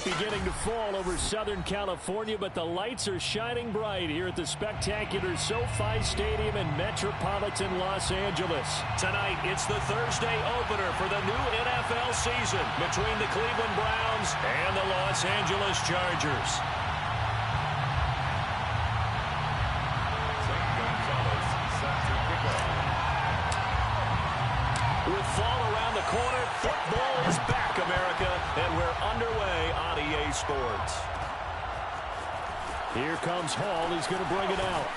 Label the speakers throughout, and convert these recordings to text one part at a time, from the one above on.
Speaker 1: night beginning to fall over Southern California, but the lights are shining bright here at the spectacular SoFi Stadium in metropolitan Los Angeles. Tonight, it's the Thursday opener for the new NFL season between the Cleveland Browns and the Los Angeles Chargers. With fall around the corner, football is back, America, and we're underway on EA Sports. Here comes Hall. He's going to bring it out.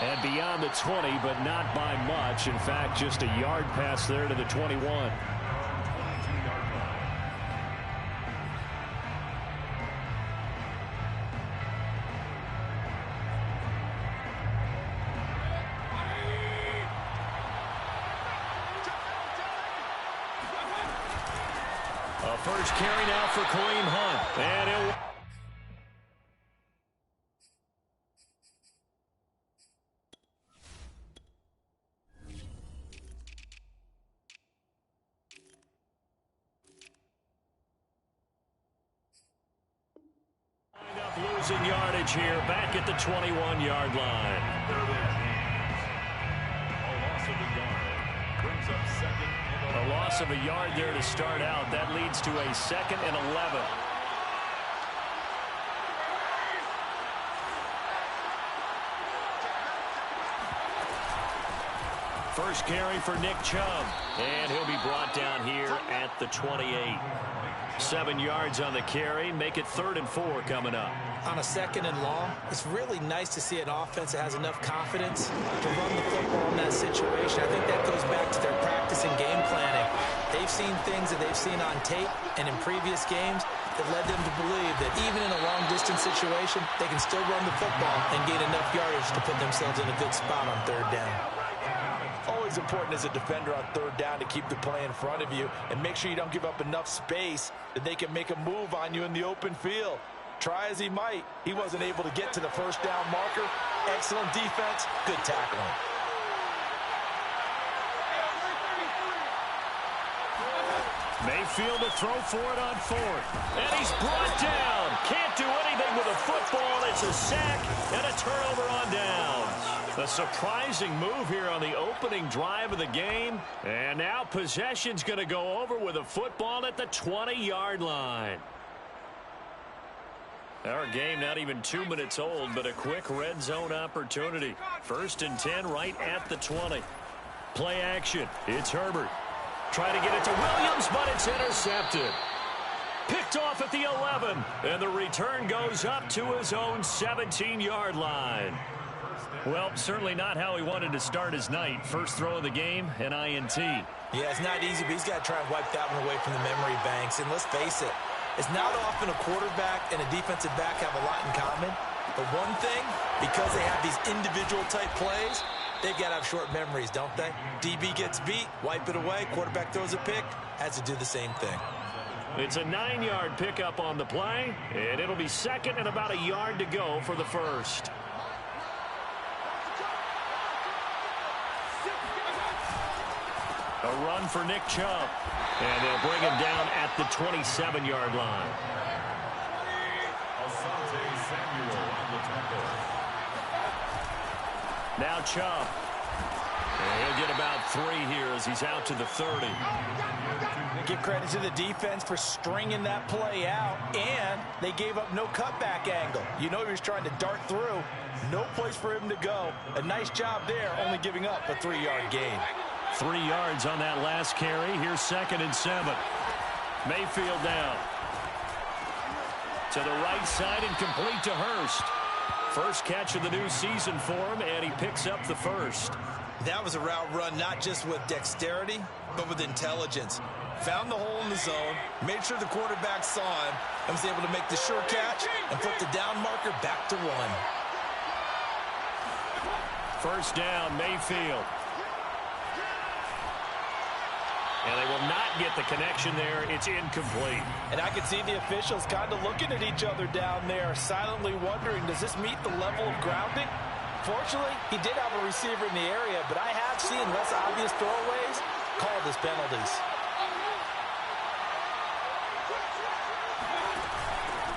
Speaker 1: And beyond the 20, but not by much. In fact, just a yard pass there to the 21. A first carry now for Kareem Hunt. And he'll... Wind up losing yardage here, back at the 21-yard line. A loss of a yard there to start out. That leads to a 2nd and 11. First carry for Nick Chubb. And he'll be brought down here at the 28. 7 yards on the carry. Make it 3rd and 4 coming up.
Speaker 2: On a 2nd and long, it's really nice to see an offense that has enough confidence to run the football in that situation. I think that goes back to their practice and game planning. They've seen things that they've seen on tape and in previous games that led them to believe that even in a long-distance situation, they can still run the football and gain enough yardage to put themselves in a good spot on 3rd down.
Speaker 3: Always important as a defender on 3rd down to keep the play in front of you and make sure you don't give up enough space that they can make a move on you in the open field. Try as he might, he wasn't able to get to the 1st down marker. Excellent defense, good tackling.
Speaker 1: Mayfield to throw for it on 4th. And he's brought down. Can't do anything with a football. It's a sack and a turnover on downs. A surprising move here on the opening drive of the game. And now possession's going to go over with a football at the 20-yard line. Our game not even 2 minutes old, but a quick red zone opportunity. 1st and 10 right at the 20. Play action. It's Herbert. Try to get it to Williams, but it's intercepted. Picked off at the 11, and the return goes up to his own 17-yard line. Well, certainly not how he wanted to start his night. First throw of the game, an INT.
Speaker 2: Yeah, it's not easy, but he's got to try and wipe that one away from the memory banks. And let's face it, it's not often a quarterback and a defensive back have a lot in common. But one thing, because they have these individual type plays, they've got to have short memories, don't they? DB gets beat, wipe it away, quarterback throws a pick, has to do the same thing.
Speaker 1: It's a 9-yard pickup on the play, and it'll be 2nd and about a yard to go for the 1st. A run for Nick Chubb. And they'll bring him down at the 27-yard line. Now Chubb. And he'll get about 3 here as he's out to the 30.
Speaker 3: Give credit to the defense for stringing that play out, and they gave up no cutback angle. You know he was trying to dart through. No place for him to go. A nice job there, only giving up a 3-yard gain.
Speaker 1: 3 yards on that last carry. Here's 2nd and 7. Mayfield down. To the right side and complete to Hurst. First catch of the new season for him, and he picks up the 1st.
Speaker 2: That was a route run not just with dexterity, but with intelligence. Found the hole in the zone, made sure the quarterback saw him, and was able to make the sure catch and flip the down marker back to 1.
Speaker 1: First down, Mayfield. And they will not get the connection there. It's incomplete.
Speaker 3: And I can see the officials kind of looking at each other down there, silently wondering, does this meet the level of grounding? Fortunately, he did have a receiver in the area, but I have seen less obvious throwaways called as penalties.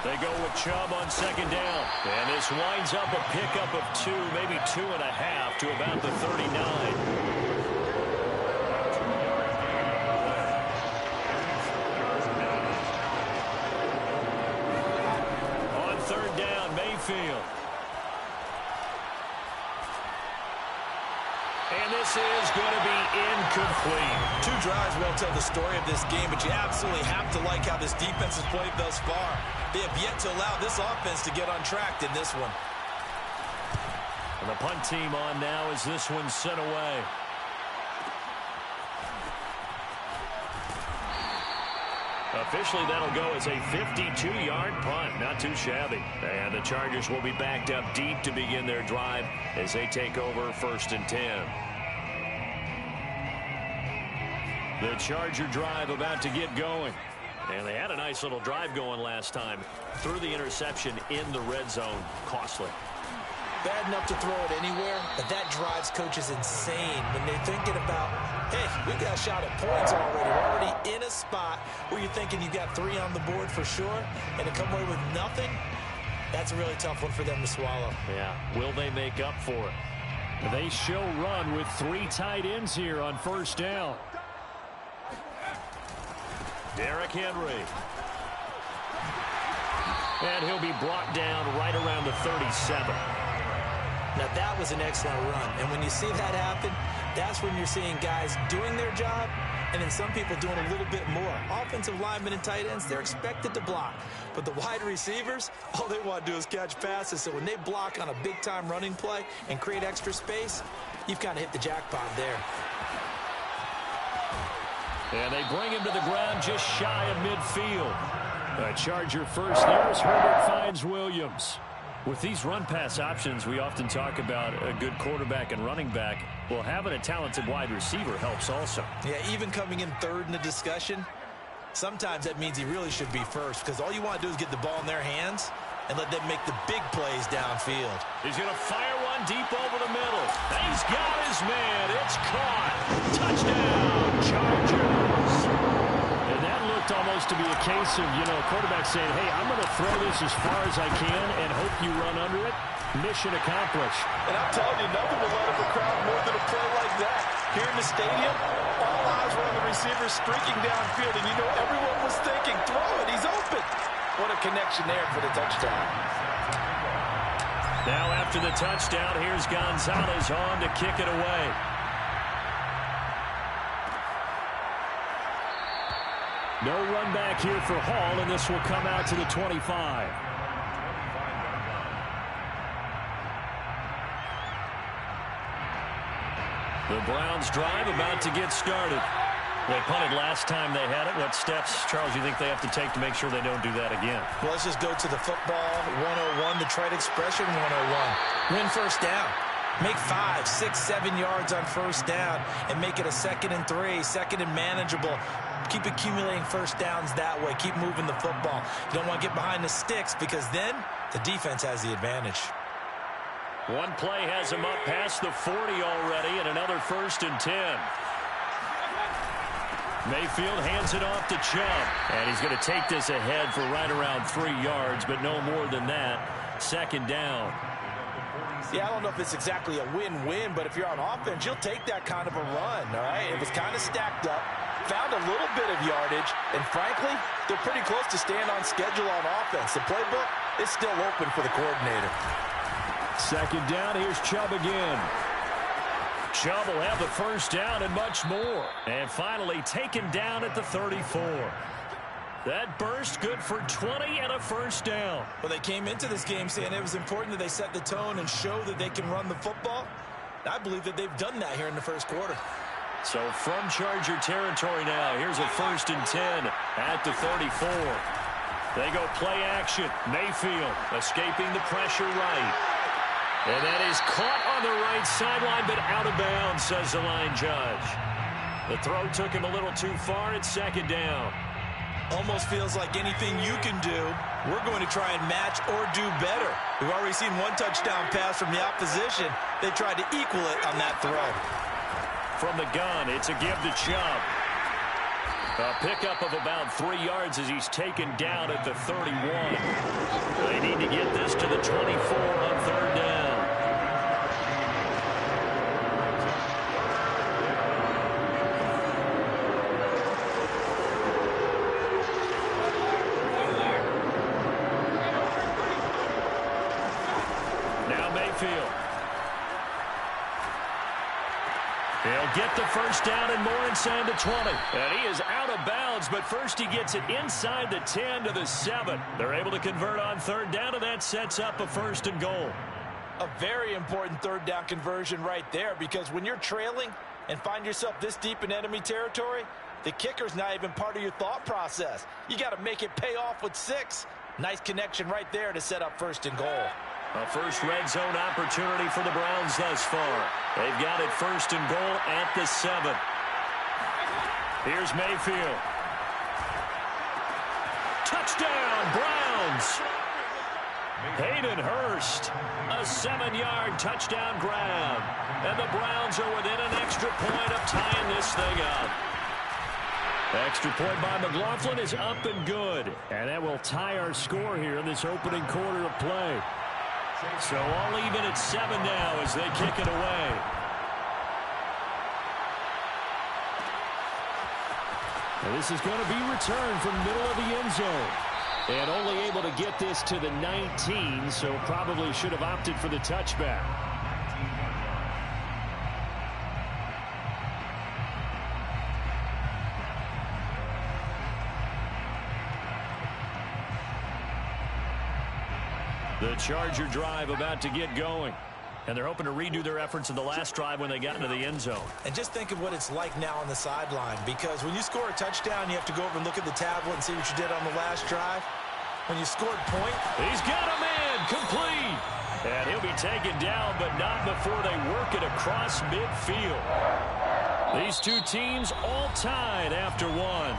Speaker 1: They go with Chubb on second down. And this winds up a pickup of 2, maybe 2.5 to about the 39. Mayfield. And this is going to be incomplete.
Speaker 2: 2 drives won't tell the story of this game, but you absolutely have to like how this defense has played thus far. They have yet to allow this offense to get on track in this one.
Speaker 1: And the punt team on now as this one's sent away. Officially, that'll go as a 52-yard punt. Not too shabby. And the Chargers will be backed up deep to begin their drive as they take over 1st and 10. The Charger drive about to get going. And they had a nice little drive going last time. Threw the interception in the red zone. Costly.
Speaker 2: Bad enough to throw it anywhere, but that drives coaches insane when they're thinking about, hey, we've got a shot at points already. We're already in a spot where you're thinking you've got 3 on the board for sure, and to come away with nothing, that's a really tough one for them to swallow.
Speaker 1: Yeah, will they make up for it? They show run with 3 tight ends here on 1st down. Derrick Henry. And he'll be brought down right around the 37.
Speaker 2: Now, that was an excellent run. And when you see that happen, that's when you're seeing guys doing their job and then some people doing a little bit more. Offensive linemen and tight ends, they're expected to block. But the wide receivers, all they want to do is catch passes. So when they block on a big-time running play and create extra space, you've kind of hit the jackpot there.
Speaker 1: And they bring him to the ground just shy of midfield. A Charger first there as Herbert finds Williams. With these run-pass options, we often talk about a good quarterback and running back. Well, having a talented wide receiver helps also.
Speaker 2: Yeah, even coming in 3rd in the discussion, sometimes that means he really should be first because all you want to do is get the ball in their hands and let them make the big plays downfield.
Speaker 1: He's going to fire one deep over the middle. He's got his man. It's caught. Touchdown, Chargers. And that looked almost to be a case of, a quarterback saying, hey, I'm going to throw this as far as I can and hope you run under it. Mission accomplished.
Speaker 3: And I'm telling you, nothing will light up a crowd more than a play like that. Here in the stadium, all eyes were on the receiver streaking downfield, and everyone was thinking, throw it, he's open. What a connection there for the touchdown.
Speaker 1: Now after the touchdown, here's Gonzalez on to kick it away. No run back here for Hall, and this will come out to the 25. The Browns drive about to get started. They punted last time they had it. What steps, Charles, do you think they have to take to make sure they don't do that again?
Speaker 2: Well, let's just go to the football 101, the trade expression 101. Win first down. Make 5, 6, 7 yards on first down and make it a 2nd and 3, 2nd and manageable. Keep accumulating first downs that way. Keep moving the football. You don't want to get behind the sticks because then the defense has the advantage.
Speaker 1: One play has him up past the 40 already and another 1st and 10. Mayfield hands it off to Chubb. And he's going to take this ahead for right around 3 yards, but no more than that. 2nd down.
Speaker 3: Yeah, I don't know if it's exactly a win-win, but if you're on offense, you'll take that kind of a run, all right? It was kind of stacked up, found a little bit of yardage, and frankly, they're pretty close to staying on schedule on offense. The playbook is still open for the coordinator.
Speaker 1: 2nd down, here's Chubb again. Chubb will have the first down and much more. And finally taken down at the 34. That burst good for 20 and a first down.
Speaker 2: Well, they came into this game saying it was important that they set the tone and show that they can run the football. I believe that they've done that here in the first quarter.
Speaker 1: So from Charger territory now, here's a 1st and 10 at the 34. They go play action. Mayfield escaping the pressure right. And that is caught on the right sideline, but out of bounds, says the line judge. The throw took him a little too far. It's 2nd down.
Speaker 2: Almost feels like anything you can do, we're going to try and match or do better. We've already seen one touchdown pass from the opposition. They tried to equal it on that throw.
Speaker 1: From the gun, it's a give to Chubb. A pickup of about 3 yards as he's taken down at the 31. They need to get this to the 24 on third down. Now Mayfield. He'll get the first down and more inside the 20. And he is out of bounds, but first he gets it inside the 10 to the 7. They're able to convert on third down, and that sets up a first and goal.
Speaker 3: A very important third down conversion right there, because when you're trailing and find yourself this deep in enemy territory, the kicker's not even part of your thought process. You got to make it pay off with 6. Nice connection right there to set up first and goal.
Speaker 1: A first red zone opportunity for the Browns thus far. They've got it first and goal at the 7. Here's Mayfield. Touchdown, Browns! Hayden Hurst, a 7-yard touchdown grab. And the Browns are within an extra point of tying this thing up. Extra point by McLaughlin is up and good. And that will tie our score here in this opening quarter of play. So all even at 7 now as they kick it away. Now this is going to be returned from middle of the end zone. And only able to get this to the 19, so probably should have opted for the touchback. The Charger drive about to get going. And they're hoping to redo their efforts in the last drive when they got into the end zone.
Speaker 2: And just think of what it's like now on the sideline, because when you score a touchdown, you have to go over and look at the tablet and see what you did on the last drive. When you scored point,
Speaker 1: he's got a man complete. And he'll be taken down, but not before they work it across midfield. These two teams all tied after one.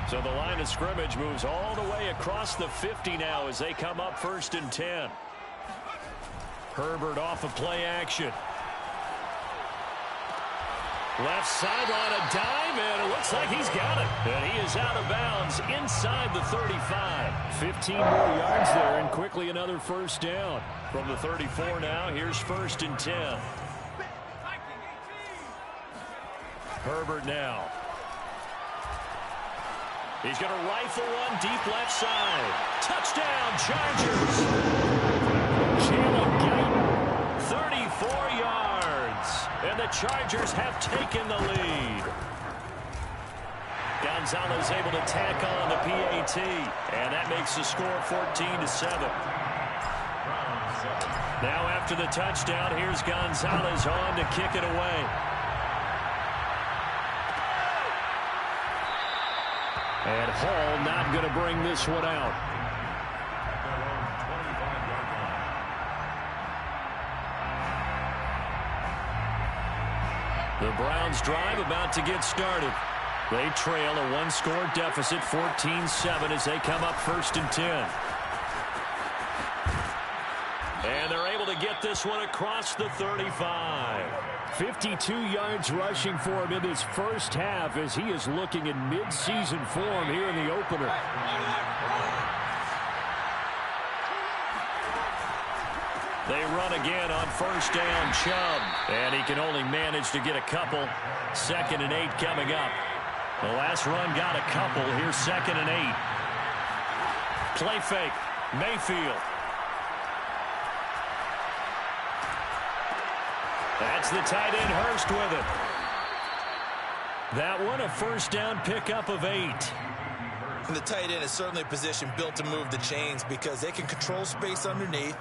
Speaker 1: So the line of scrimmage moves all the way across the 50 now as they come up first and 10. Herbert off of play action. Left sideline, a dive, and it looks like he's got it. And he is out of bounds inside the 35. 15 more yards there, and quickly another first down. From the 34 now, here's first and 10. Herbert now. He's going to rifle one deep left side. Touchdown, Chargers. Jalen Guyton, 34 yards. And the Chargers have taken the lead. Gonzalez able to tack on the PAT. And that makes the score 14-7. Now after the touchdown, here's Gonzalez on to kick it away. And Hall not going to bring this one out. The Browns drive about to get started. They trail a one-score deficit, 14-7, as they come up first and 10. And they're able to get this one across the 35. 52 yards rushing for him in this first half as he is looking in mid-season form here in the opener. They run again on first down, Chubb. And he can only manage to get a couple. 2nd and 8 coming up. The last run got a couple. Here's 2nd and 8. Play fake. Mayfield. That's the tight end, Hurst, with it. That one, a first down pickup of 8.
Speaker 2: And the tight end is certainly a position built to move the chains because they can control space underneath.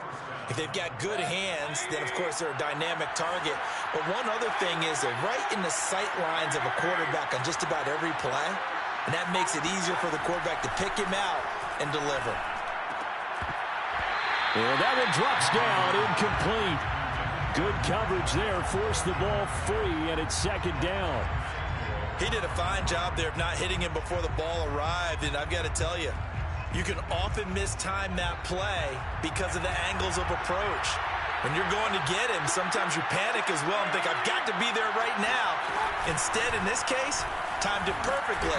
Speaker 2: If they've got good hands, then, of course, they're a dynamic target. But one other thing is they're right in the sight lines of a quarterback on just about every play. And that makes it easier for the quarterback to pick him out and deliver.
Speaker 1: Well, that one drops down, incomplete. Good coverage there, forced the ball free, and it's 2nd down.
Speaker 2: He did a fine job there of not hitting him before the ball arrived, and I've got to tell you, you can often mistime that play because of the angles of approach.
Speaker 3: When you're going to get him, sometimes you panic as well and think, I've got to be there right now. Instead, in this case, timed it perfectly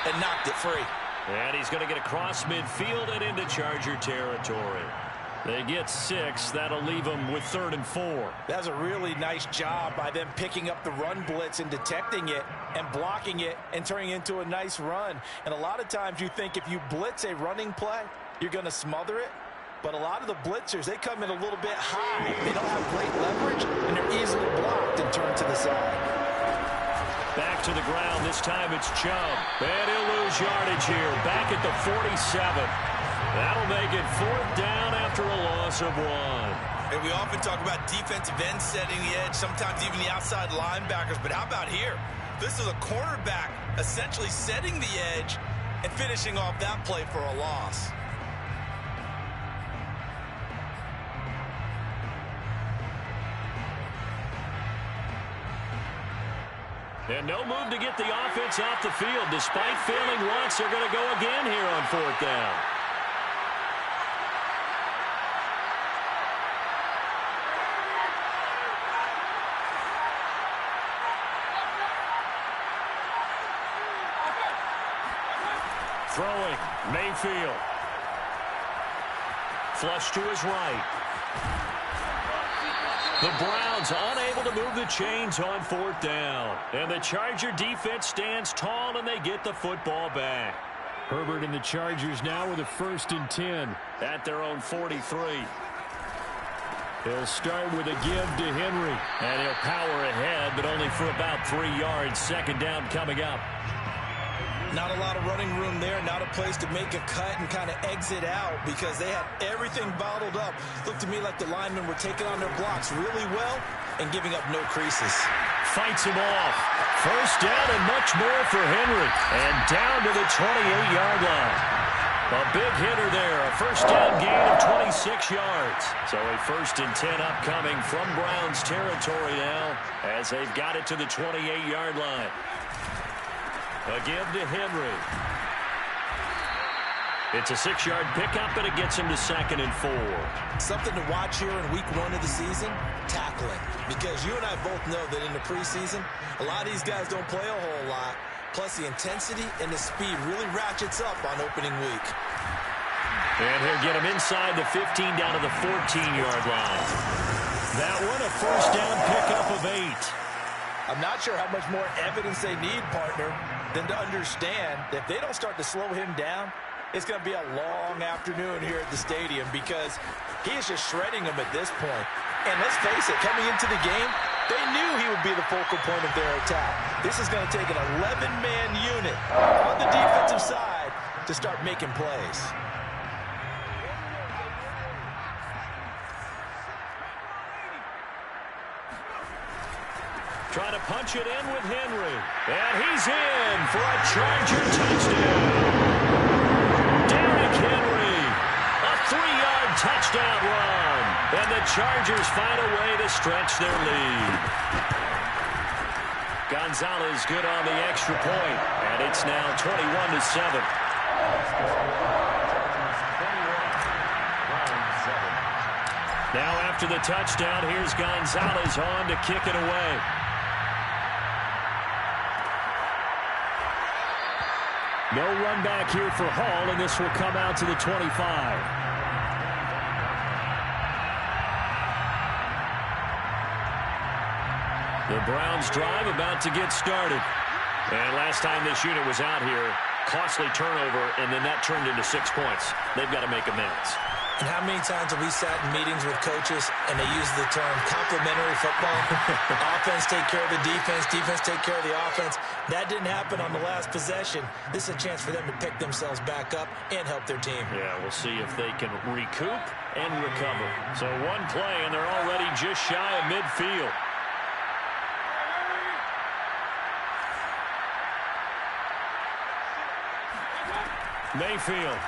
Speaker 3: and knocked it free.
Speaker 1: And he's going to get across midfield and into Charger territory. They get 6. That'll leave them with 3rd and 4.
Speaker 3: That's a really nice job by them picking up the run blitz and detecting it and blocking it and turning it into a nice run. And a lot of times you think if you blitz a running play, you're going to smother it. But a lot of the blitzers, they come in a little bit high. They don't have great leverage, and they're easily blocked and turned to the side.
Speaker 1: Back to the ground. This time it's Chubb. And he'll lose yardage here. Back at the 47. That'll make it 4th down after a loss of 1.
Speaker 3: And we often talk about defensive ends setting the edge, sometimes even the outside linebackers. But how about here? This is a cornerback essentially setting the edge and finishing off that play for a loss.
Speaker 1: And no move to get the offense off the field. Despite failing once, they're going to go again here on 4th down. Throwing, Mayfield. Flush to his right. The Browns unable to move the chains on 4th down. And the Charger defense stands tall, and they get the football back. Herbert and the Chargers now with a 1st and 10 at their own 43. He'll start with a give to Henry. And he'll power ahead, but only for about 3 yards. 2nd down coming up.
Speaker 3: Not a lot of running room there, not a place to make a cut and kind of exit out because they had everything bottled up. Looked to me like the linemen were taking on their blocks really well and giving up no creases.
Speaker 1: Fights him off. 1st down and much more for Henry. And down to the 28-yard line. A big hitter there. A 1st down gain of 26 yards. So a 1st and 10 upcoming from Browns territory now as they've got it to the 28-yard line. A give to Henry. It's a 6-yard pickup, and it gets him to 2nd and 4.
Speaker 3: Something to watch here in week 1 of the season, tackling. Because you and I both know that in the preseason, a lot of these guys don't play a whole lot. Plus, the intensity and the speed really ratchets up on opening week.
Speaker 1: And he'll get him inside the 15 down to the 14-yard line. That one, a 1st down pickup of 8.
Speaker 3: I'm not sure how much more evidence they need, partner, than to understand that if they don't start to slow him down, it's going to be a long afternoon here at the stadium because he is just shredding them at this point. And let's face it, coming into the game, they knew he would be the focal point of their attack. This is going to take an 11-man unit on the defensive side to start making plays.
Speaker 1: Trying to punch it in with Henry. And he's in for a Charger touchdown. Derrick Henry, a 3-yard touchdown run. And the Chargers find a way to stretch their lead. Gonzalez good on the extra point. And it's now 21-7. Now after the touchdown, here's Gonzalez on to kick it away. No run back here for Hall, and this will come out to the 25. The Browns drive about to get started. And last time this unit was out here, costly turnover, and then that turned into 6 points. They've got to make amends.
Speaker 2: And how many times have we sat in meetings with coaches and they use the term complementary football? Offense take care of the defense, defense take care of the offense. That didn't happen on the last possession. This is a chance for them to pick themselves back up and help their team.
Speaker 1: Yeah, we'll see if they can recoup and recover. So one play, and they're already just shy of midfield. Mayfield.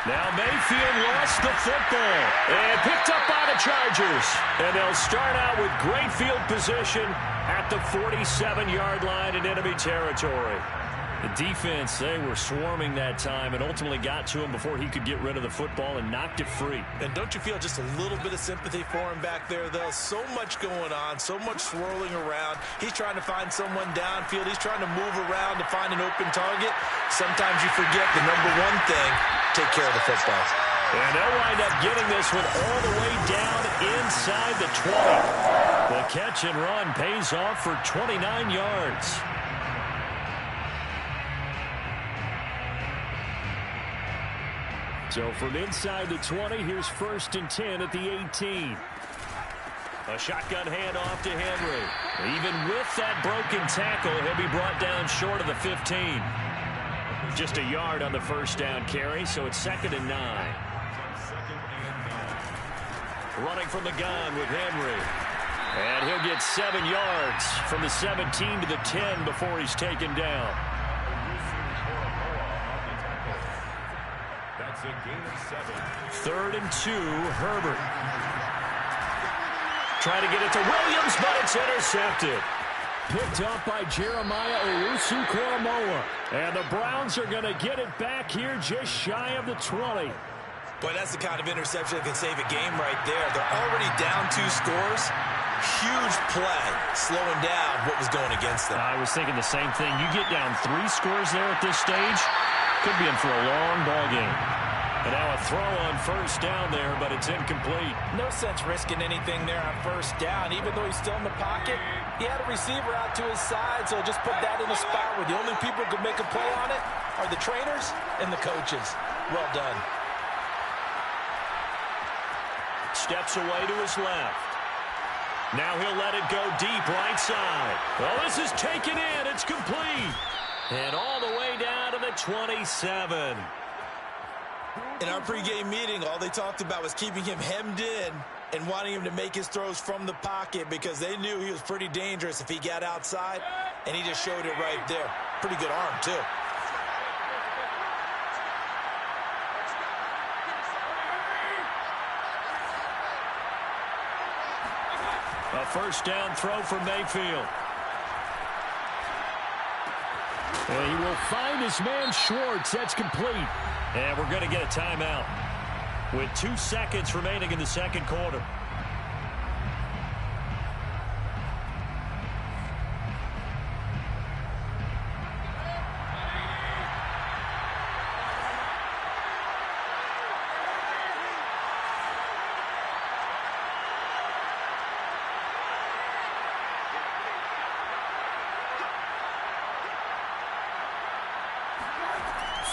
Speaker 1: Now Mayfield lost the football and picked up by the Chargers. And they'll start out with great field position at the 47-yard line in enemy territory. The defense, they were swarming that time and ultimately got to him before he could get rid of the football and knocked it free.
Speaker 2: And don't you feel just a little bit of sympathy for him back there, though? So much going on, so much swirling around. He's trying to find someone downfield. He's trying to move around to find an open target. Sometimes you forget the number one thing, take care of the football.
Speaker 1: And they'll wind up getting this one all the way down inside the 20. The catch and run pays off for 29 yards. So from inside the 20, here's 1st and 10 at the 18. A shotgun handoff to Henry. Even with that broken tackle, he'll be brought down short of the 15. Just a yard on the first down carry, so it's 2nd and 9. Running from the gun with Henry. And he'll get 7 yards from the 17 to the 10 before he's taken down. That's a gain of 7. 3rd and 2, Herbert. Trying to get it to Williams, but it's intercepted. Picked up by Jeremiah Owusu-Koramoah. And the Browns are going to get it back here just shy of the 20.
Speaker 2: Boy, that's the kind of interception that can save a game right there. They're already down 2 scores. Huge play, slowing down what was going against them.
Speaker 1: I was thinking the same thing. You get down 3 scores there at this stage, could be in for a long ball game. And now a throw on 1st down there, but it's incomplete.
Speaker 2: No sense risking anything there on 1st down. Even though he's still in the pocket, he had a receiver out to his side, so just put that in a spot where the only people who can make a play on it are the trainers and the coaches. Well done.
Speaker 1: Steps away to his left. Now he'll let it go deep right side. Well, this is taken in. It's complete. And all the way down to the 27.
Speaker 2: In our pregame meeting, all they talked about was keeping him hemmed in and wanting him to make his throws from the pocket because they knew he was pretty dangerous if he got outside, and he just showed it right there. Pretty good arm, too.
Speaker 1: A 1st down throw for Mayfield. And he will find his man Schwartz. That's complete. And we're going to get a timeout with 2 seconds remaining in the 2nd quarter.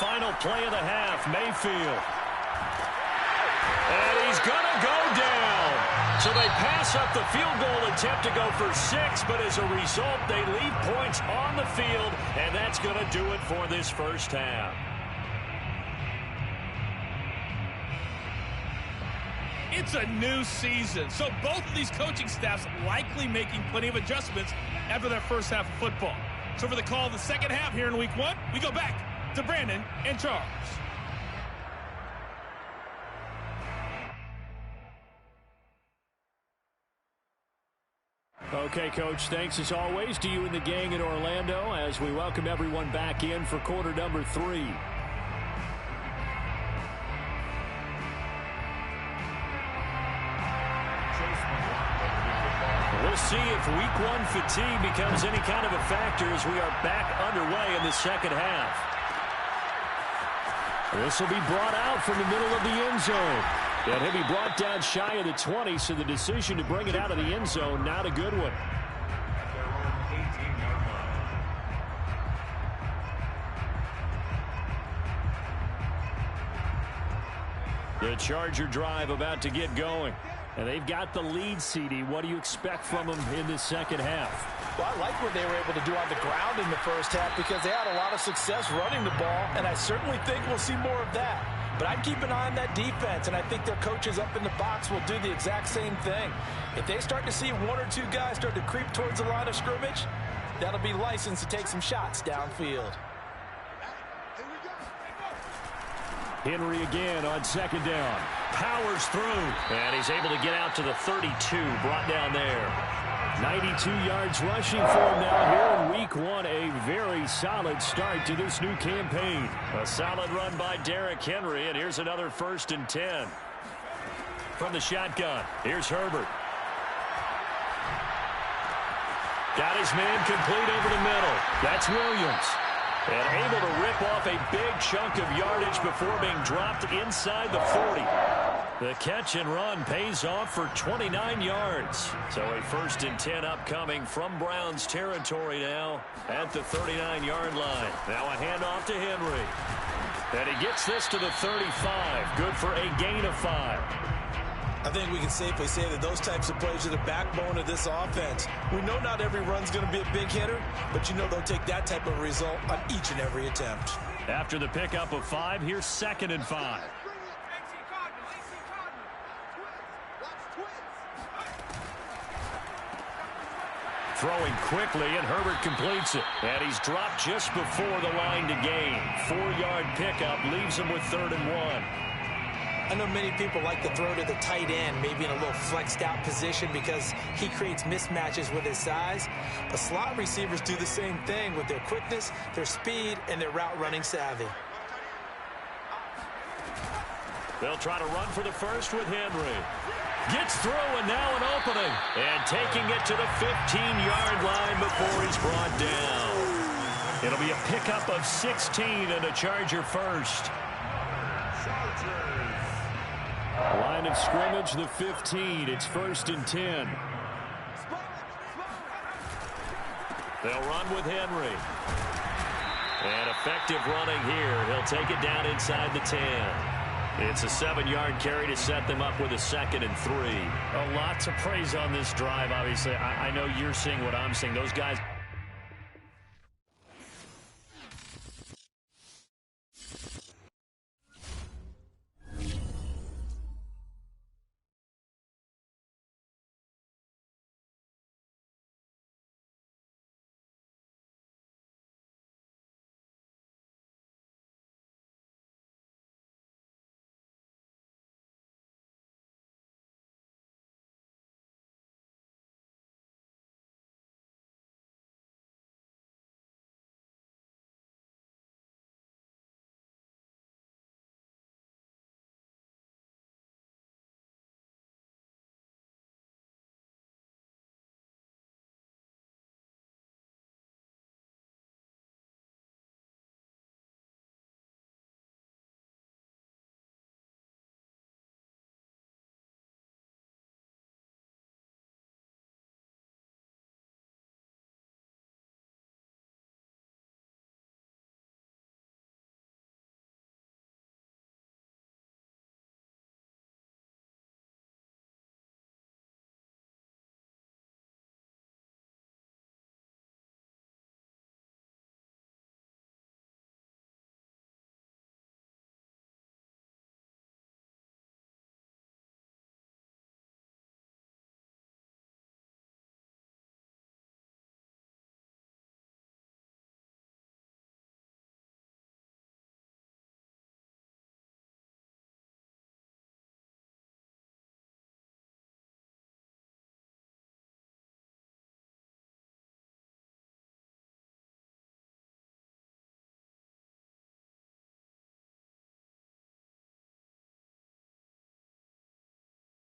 Speaker 1: Final play of the half, Mayfield. And he's going to go down. So they pass up the field goal attempt to go for 6, but as a result, they leave points on the field, and that's going to do it for this 1st half.
Speaker 4: It's a new season, so both of these coaching staffs likely making plenty of adjustments after their 1st half of football. So for the call of the 2nd half here in week 1, we go back to Brandon and Charles.
Speaker 1: Okay, Coach, thanks as always to you and the gang in Orlando as we welcome everyone back in for quarter number 3. We'll see if week 1 fatigue becomes any kind of a factor as we are back underway in the 2nd half. This will be brought out from the middle of the end zone. And he'll be brought down shy of the 20, so the decision to bring it out of the end zone, not a good one. The Charger drive about to get going. And they've got the lead, CD. What do you expect from them in the 2nd half?
Speaker 2: Well, I like what they were able to do on the ground in the 1st half because they had a lot of success running the ball, and I certainly think we'll see more of that. But I'd keep an eye on that defense, and I think their coaches up in the box will do the exact same thing. If they start to see 1 or 2 guys start to creep towards the line of scrimmage, that'll be licensed to take some shots downfield.
Speaker 1: Henry again on 2nd down. Powers through. And he's able to get out to the 32. Brought down there. 92 yards rushing for him now here in week 1. A very solid start to this new campaign. A solid run by Derrick Henry, and here's another 1st and 10. From the shotgun, here's Herbert. Got his man complete over the middle. That's Williams. And able to rip off a big chunk of yardage before being dropped inside the 40. The catch and run pays off for 29 yards. So a 1st and 10 upcoming from Browns territory now at the 39-yard line. Now a handoff to Henry. And he gets this to the 35. Good for a gain of 5.
Speaker 2: I think we can safely say that those types of plays are the backbone of this offense. We know not every run's going to be a big hitter, but you know they'll take that type of result on each and every attempt.
Speaker 1: After the pickup of 5, here's 2nd and 5. Throwing quickly, and Herbert completes it. And he's dropped just before the line to gain. 4-yard pickup leaves him with 3rd and 1.
Speaker 2: I know many people like to throw to the tight end, maybe in a little flexed out position because he creates mismatches with his size. But slot receivers do the same thing with their quickness, their speed, and their route running savvy.
Speaker 1: They'll try to run for the first with Henry. Gets through, and now an opening. And taking it to the 15-yard line before he's brought down. It'll be a pickup of 16 and a Charger first. Line of scrimmage, the 15. It's 1st and 10. They'll run with Henry. And effective running here. He'll take it down inside the 10. It's a 7-yard carry to set them up with a 2nd and 3. A lot to praise on this drive, obviously. I know you're seeing what I'm seeing. Those guys